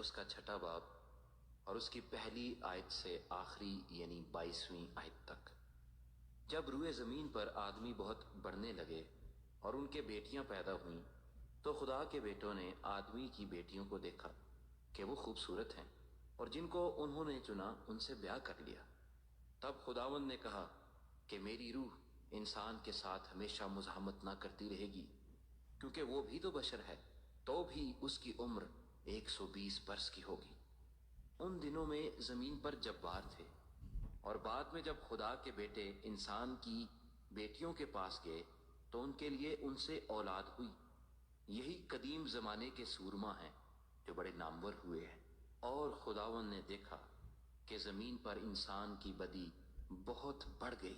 اس کا 6واں باب اور اس کی پہلی آیت سے آخری یعنی 22ویں آیت تک۔ جب روئے زمین پر آدمی بہت بڑھنے لگے اور ان کے بیٹیاں پیدا ہوئیں تو خدا کے بیٹوں نے آدمی کی بیٹیوں کو دیکھا کہ وہ خوبصورت ہیں اور جن کو انہوں نے چنا ان سے بیاہ کر لیا۔ تب خداوند نے کہا کہ میری روح انسان کے ساتھ ہمیشہ مزاحمت نہ کرتی رہے گی، کیونکہ وہ بھی تو بشر ہے، تو بھی اس کی عمر 120 برس کی ہوگی۔ ان دنوں میں زمین پر جبار تھے، اور بعد میں جب خدا کے بیٹے انسان کی بیٹیوں کے پاس گئے تو ان کے لیے ان سے اولاد ہوئی۔ یہی قدیم زمانے کے سورما ہیں جو بڑے نامور ہوئے ہیں۔ اور خداوند نے دیکھا کہ زمین پر انسان کی بدی بہت بڑھ گئی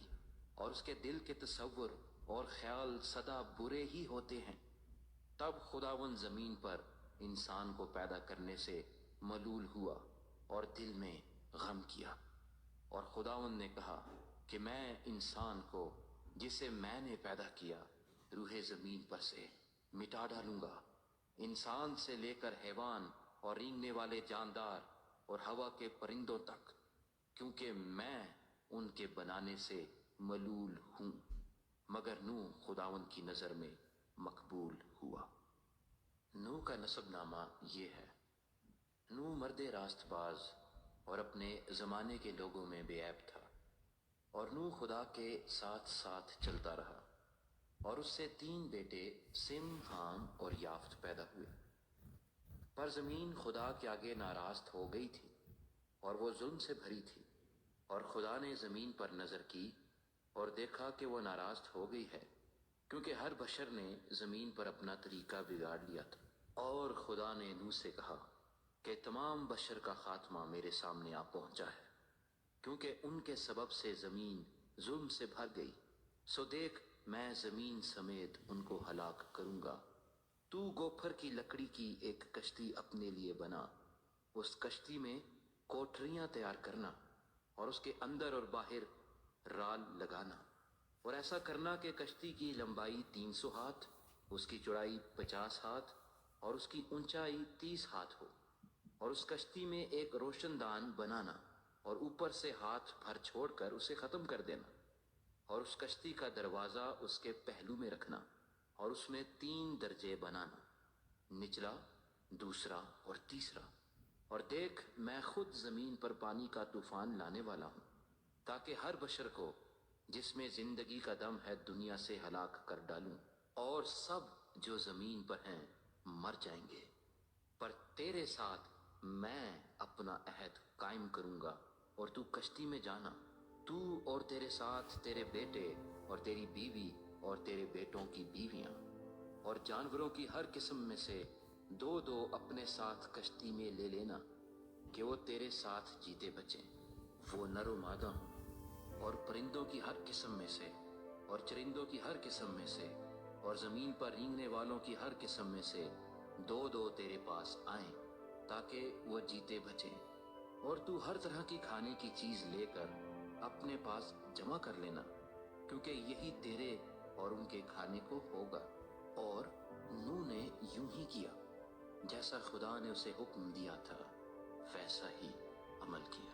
اور اس کے دل کے تصور اور خیال سدا برے ہی ہوتے ہیں۔ تب خداوند زمین پر انسان کو پیدا کرنے سے ملول ہوا اور دل میں غم کیا، اور خداوند نے کہا کہ میں انسان کو جسے میں نے پیدا کیا روح زمین پر سے مٹا ڈالوں گا، انسان سے لے کر حیوان اور رینگنے والے جاندار اور ہوا کے پرندوں تک، کیونکہ میں ان کے بنانے سے ملول ہوں۔ مگر نوح خداوند کی نظر میں مقبول ہوا۔ نوح کا نسب نامہ یہ ہے۔ نوح مرد راست باز اور اپنے زمانے کے لوگوں میں بے عیب تھا، اور نوح خدا کے ساتھ ساتھ چلتا رہا، اور اس سے 3 بیٹے سم، حام اور یافت پیدا ہوئے۔ پر زمین خدا کے آگے ناراض ہو گئی تھی اور وہ ظلم سے بھری تھی، اور خدا نے زمین پر نظر کی اور دیکھا کہ وہ ناراض ہو گئی ہے، کیونکہ ہر بشر نے زمین پر اپنا طریقہ بگاڑ لیا تھا۔ اور خدا نے نوح سے کہا کہ تمام بشر کا خاتمہ میرے سامنے آ پہنچا ہے، کیونکہ ان کے سبب سے زمین ظلم سے بھر گئی، سو دیکھ میں زمین سمیت ان کو ہلاک کروں گا۔ تو گوپھر کی لکڑی کی ایک کشتی اپنے لیے بنا، اس کشتی میں کوٹھریاں تیار کرنا اور اس کے اندر اور باہر رال لگانا، اور ایسا کرنا کہ کشتی کی لمبائی 300 ہاتھ، اس کی چوڑائی 50 ہاتھ اور اس کی اونچائی 30 ہاتھ ہو، اور اس کشتی میں ایک روشن دان بنانا اور اوپر سے ہاتھ بھر چھوڑ کر اسے ختم کر دینا، اور اس کشتی کا دروازہ اس کے پہلو میں رکھنا، اور اس میں 3 درجے بنانا، نچلا، دوسرا اور تیسرا۔ اور دیکھ میں خود زمین پر پانی کا طوفان لانے والا ہوں، تاکہ ہر بشر کو جس میں زندگی کا دم ہے دنیا سے ہلاک کر ڈالوں، اور سب جو زمین پر ہیں مر جائیں گے۔ پر تیرے ساتھ میں اپنا عہد قائم کروں گا، اور تو کشتی میں جانا، تو اور تیرے ساتھ تیرے بیٹے اور تیری بیوی اور تیرے بیٹوں کی بیویاں، اور جانوروں کی ہر قسم میں سے 2 اپنے ساتھ کشتی میں لے لینا، کہ وہ تیرے ساتھ جیتے بچیں۔ وہ نر و مادہ ہوں، اور پرندوں کی ہر قسم میں سے، اور چرندوں کی ہر قسم میں سے، اور زمین پر رینگنے والوں کی ہر قسم میں سے 2 تیرے پاس آئیں، تاکہ وہ جیتے بچیں۔ اور تو ہر طرح کی کھانے کی چیز لے کر اپنے پاس جمع کر لینا، کیونکہ یہی تیرے اور ان کے کھانے کو ہوگا۔ اور نوح نے یوں ہی کیا، جیسا خدا نے اسے حکم دیا تھا، ویسا ہی عمل کیا۔